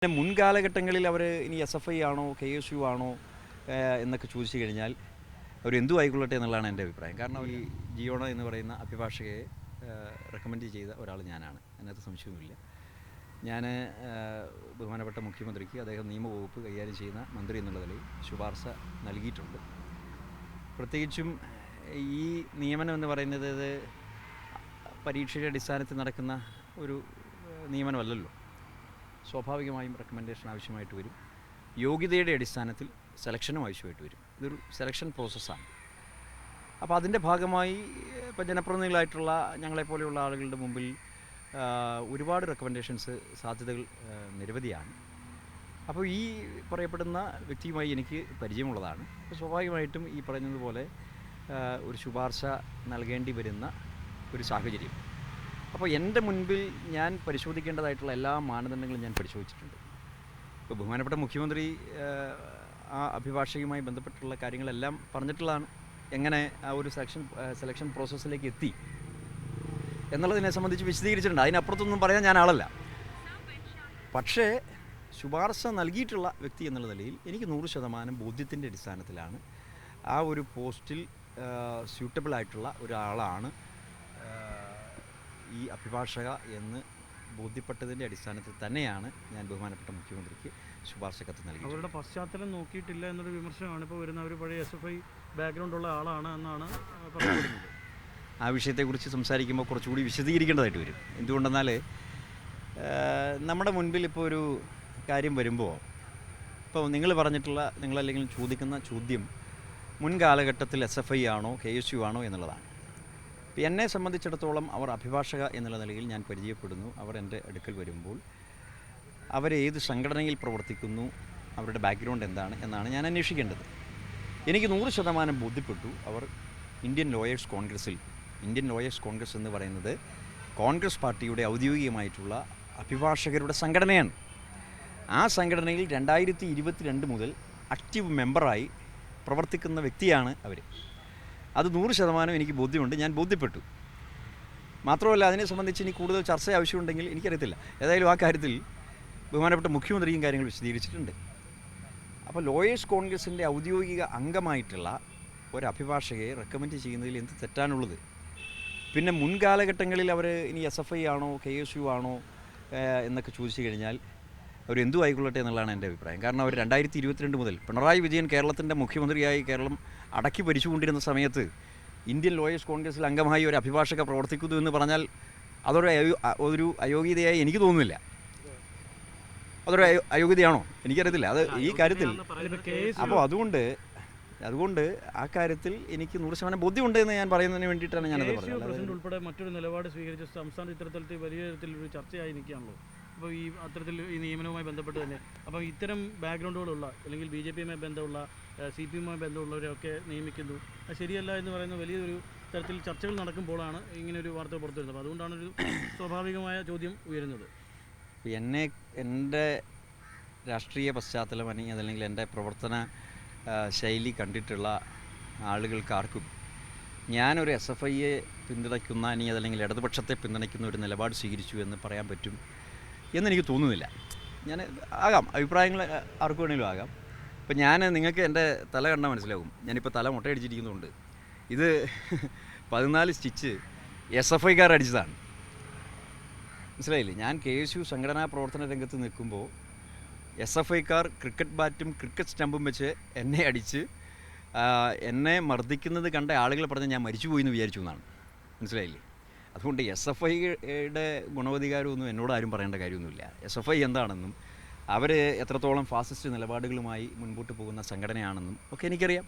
മുൻകാലഘട്ടങ്ങളിൽ അവർ ഇനി SFI ആണോ KSU ആണോ എന്നൊക്കെ ചോദിച്ചു കഴിഞ്ഞാൽ അവർ എന്തു ആയിക്കൊള്ളട്ടെ എന്നുള്ളതാണ് എൻ്റെ അഭിപ്രായം. കാരണം ഈ ജിയോണ എന്ന് പറയുന്ന അഭിഭാഷകയെ റെക്കമെൻഡ് ചെയ്ത ഒരാൾ ഞാനാണ്, അതിനകത്ത് സംശയവുമില്ല. ഞാൻ ബഹുമാനപ്പെട്ട മുഖ്യമന്ത്രിക്ക് അദ്ദേഹം നിയമവകുപ്പ് കൈകാര്യം ചെയ്യുന്ന മന്ത്രി എന്നുള്ള നിലയിൽ ശുപാർശ നൽകിയിട്ടുണ്ട്. പ്രത്യേകിച്ചും ഈ നിയമനം എന്ന് പറയുന്നത് പരീക്ഷയുടെ അടിസ്ഥാനത്തിൽ നടക്കുന്ന ഒരു നിയമനമല്ലല്ലോ. സ്വാഭാവികമായും റെക്കമെൻഡേഷൻ ആവശ്യമായിട്ട് വരും. യോഗ്യതയുടെ അടിസ്ഥാനത്തിൽ സെലക്ഷനും ആവശ്യമായിട്ട് വരും. ഇതൊരു സെലക്ഷൻ പ്രോസസ്സാണ്. അപ്പോൾ അതിൻ്റെ ഭാഗമായി ഇപ്പോൾ ജനപ്രതിനിധികളായിട്ടുള്ള ഞങ്ങളെപ്പോലെയുള്ള ആളുകളുടെ മുമ്പിൽ ഒരുപാട് റെക്കമെൻഡേഷൻസ് സാധ്യതകൾ നിരവധിയാണ്. അപ്പോൾ ഈ പറയപ്പെടുന്ന വ്യക്തിയുമായി എനിക്ക് പരിചയമുള്ളതാണ്. അപ്പോൾ സ്വാഭാവികമായിട്ടും ഈ പറയുന്നതുപോലെ ഒരു ശുപാർശ നൽകേണ്ടി വരുന്ന ഒരു സാഹചര്യം. അപ്പോൾ എൻ്റെ മുൻപിൽ ഞാൻ പരിശോധിക്കേണ്ടതായിട്ടുള്ള എല്ലാ മാനദണ്ഡങ്ങളും ഞാൻ പരിശോധിച്ചിട്ടുണ്ട്. ഇപ്പോൾ ബഹുമാനപ്പെട്ട മുഖ്യമന്ത്രി ആ അഭിഭാഷകയുമായി ബന്ധപ്പെട്ടുള്ള കാര്യങ്ങളെല്ലാം പറഞ്ഞിട്ടുള്ളതാണ്. എങ്ങനെ ആ ഒരു സെലക്ഷൻ പ്രോസസ്സിലേക്ക് എത്തി എന്നുള്ളതിനെ സംബന്ധിച്ച് വിശദീകരിച്ചിട്ടുണ്ട്. അതിനപ്പുറത്തൊന്നും പറയാൻ ഞാൻ ആളല്ല. പക്ഷേ ശുപാർശ നൽകിയിട്ടുള്ള വ്യക്തി എന്നുള്ള നിലയിൽ എനിക്ക് 100% ബോധ്യത്തിൻ്റെ അടിസ്ഥാനത്തിലാണ് ആ ഒരു പോസ്റ്റിൽ സ്യൂട്ടബിളായിട്ടുള്ള ഒരാളാണ് ഈ അഭിഭാഷക എന്ന് ബോധ്യപ്പെട്ടതിൻ്റെ അടിസ്ഥാനത്തിൽ തന്നെയാണ് ഞാൻ ബഹുമാനപ്പെട്ട മുഖ്യമന്ത്രിക്ക് ശുപാർശ കത്ത് നൽകി. അവരുടെ പശ്ചാത്തലം നോക്കിയിട്ടില്ല എന്നൊരു വിമർശനമാണ് ഇപ്പോൾ വരുന്ന. ഒരു പഴയ SFI ബാക്ക്ഗ്രൗണ്ടുള്ള ആളാണ് എന്നാണ് പറയുന്നത്. ആ വിഷയത്തെക്കുറിച്ച് സംസാരിക്കുമ്പോൾ കുറച്ചുകൂടി വിശദീകരിക്കേണ്ടതായിട്ട് വരും. എന്തുകൊണ്ടെന്നാൽ നമ്മുടെ മുൻപിൽ ഇപ്പോൾ ഒരു കാര്യം വരുമ്പോൾ ഇപ്പോൾ നിങ്ങളല്ലെങ്കിൽ ചോദിക്കുന്ന ചോദ്യം മുൻകാലഘട്ടത്തിൽ SFI ആണോ KSU ആണോ എന്നുള്ളതാണ്. ഇപ്പോൾ എന്നെ സംബന്ധിച്ചിടത്തോളം അവർ അഭിഭാഷക എന്നുള്ള നിലയിൽ ഞാൻ പരിചയപ്പെടുന്നു. അവർ എൻ്റെ അടുക്കൽ വരുമ്പോൾ അവരേത് സംഘടനയിൽ പ്രവർത്തിക്കുന്നു, അവരുടെ ബാക്ക്ഗ്രൗണ്ട് എന്താണ് എന്നാണ് ഞാൻ അന്വേഷിക്കേണ്ടത്. എനിക്ക് 100% ബോധ്യപ്പെട്ടു അവർ ഇന്ത്യൻ ലോയേഴ്സ് കോൺഗ്രസ് എന്ന് പറയുന്നത് കോൺഗ്രസ് പാർട്ടിയുടെ ഔദ്യോഗികമായിട്ടുള്ള അഭിഭാഷകരുടെ സംഘടനയാണ്. ആ സംഘടനയിൽ 2022 മുതൽ ആക്റ്റീവ് മെമ്പറായി പ്രവർത്തിക്കുന്ന വ്യക്തിയാണ് അവർ. അത് 100% എനിക്ക് ബോധ്യമുണ്ട്, ഞാൻ ബോധ്യപ്പെട്ടു. മാത്രമല്ല അതിനെ സംബന്ധിച്ച് ഇനി കൂടുതൽ ചർച്ച ആവശ്യമുണ്ടെങ്കിൽ എനിക്കറിയത്തില്ല. ഏതായാലും ആ കാര്യത്തിൽ ബഹുമാനപ്പെട്ട മുഖ്യമന്ത്രിയും കാര്യങ്ങൾ വിശദീകരിച്ചിട്ടുണ്ട്. അപ്പോൾ ലോയേഴ്സ് കോൺഗ്രസിൻ്റെ ഔദ്യോഗിക അംഗമായിട്ടുള്ള ഒരു അഭിഭാഷകയെ റെക്കമെൻഡ് ചെയ്യുന്നതിൽ എന്ത് തെറ്റാണുള്ളത്? പിന്നെ മുൻകാലഘട്ടങ്ങളിൽ അവർ ഇനി SFI ആണോ KSU ആണോ എന്നൊക്കെ ചോദിച്ചു കഴിഞ്ഞാൽ അവർ എന്തു ആയിക്കൊള്ളട്ടെ എന്നുള്ളതാണ് എൻ്റെ അഭിപ്രായം. കാരണം അവർ 2022 മുതൽ പിണറായി വിജയൻ കേരളത്തിൻ്റെ മുഖ്യമന്ത്രിയായി കേരളം അടക്കി ഭരിച്ചുകൊണ്ടിരുന്ന സമയത്ത് ഇന്ത്യൻ ലോയേഴ്സ് കോൺഗ്രസിൽ അംഗമായി ഒരു അഭിഭാഷക പ്രവർത്തിക്കുന്നു എന്ന് പറഞ്ഞാൽ അതൊരു അയോഗ്യതയായി എനിക്ക് തോന്നുന്നില്ല. അതൊരു അയോഗ്യതയാണോ എനിക്കറിയത്തില്ല അത് ഈ കാര്യത്തിൽ. അപ്പോൾ അതുകൊണ്ട് ആ കാര്യത്തിൽ എനിക്ക് 100% ബോധ്യമുണ്ട് എന്ന് ഞാൻ പറയുന്നതിന് വേണ്ടിയിട്ടാണ് ഞാനത് പറഞ്ഞത്. പ്രസിഡന്റ് ഉൾപ്പെടെ മറ്റൊരു നിലപാട് സ്വീകരിച്ച സംസ്ഥാന ഇത്തരത്തിൽ വലിയ തരത്തിലൊരു ചർച്ചയായി നിൽക്കുകയാണല്ലോ. അപ്പോൾ ഈ അത്തരത്തിൽ ഈ നിയമനവുമായി ബന്ധപ്പെട്ട് തന്നെ അപ്പോൾ ഇത്തരം ബാക്ക്ഗ്രൗണ്ടുകളുള്ള അല്ലെങ്കിൽ BJPയുമായി ബന്ധമുള്ള CPയുമായി ബന്ധമുള്ളവരെയൊക്കെ നിയമിക്കുന്നു, അത് ശരിയല്ല എന്ന് പറയുന്ന വലിയൊരു തരത്തിൽ ചർച്ചകൾ നടക്കുമ്പോഴാണ് ഇങ്ങനെയൊരു വാർത്ത പുറത്തു വരുന്നത്. അപ്പോൾ അതുകൊണ്ടാണ് ഒരു സ്വാഭാവികമായ ചോദ്യം ഉയരുന്നത്. എൻ്റെ രാഷ്ട്രീയ പശ്ചാത്തലം അല്ലെങ്കിൽ എൻ്റെ പ്രവർത്തന ശൈലി കണ്ടിട്ടുള്ള ആളുകൾക്കാർക്കും ഞാനൊരു SFIയെ പിന്തുണയ്ക്കുന്ന അതല്ലെങ്കിൽ ഇടതുപക്ഷത്തെ പിന്തുണയ്ക്കുന്ന ഒരു നിലപാട് സ്വീകരിച്ചു എന്ന് പറയാൻ പറ്റും എന്നെനിക്ക് തോന്നുന്നില്ല. അഭിപ്രായങ്ങൾ ആർക്കു വേണമെങ്കിലും ആകാം. ഇപ്പം നിങ്ങൾക്ക് എൻ്റെ തല കണ്ടാൽ മനസ്സിലാകും. ഞാനിപ്പോൾ തല മുട്ടയടിച്ചിരിക്കുന്നുണ്ട്. ഇത് 14 സ്റ്റിച്ച് SFIക്കാർ അടിച്ചതാണ്. മനസ്സിലായില്ലേ? ഞാൻ KSU സംഘടനാ പ്രവർത്തന രംഗത്ത് നിൽക്കുമ്പോൾ SFIക്കാർ ക്രിക്കറ്റ് ബാറ്റും ക്രിക്കറ്റ് സ്റ്റമ്പും വെച്ച് എന്നെ അടിച്ച് എന്നെ മർദ്ദിക്കുന്നത് കണ്ട ആളുകൾ പറഞ്ഞ് ഞാൻ മരിച്ചുപോയി എന്ന് വിചാരിച്ചു എന്നാണ്. മനസ്സിലായില്ലേ? അതുകൊണ്ട് SFIയുടെ ഗുണവധികാരമൊന്നും എന്നോട് ആരും പറയേണ്ട കാര്യമൊന്നുമില്ല. SFI എന്താണെന്നും അവർ എത്രത്തോളം ഫാസിസ്റ്റ് നിലപാടുകളുമായി മുൻപോട്ട് പോകുന്ന സംഘടനയാണെന്നും ഒക്കെ എനിക്കറിയാം.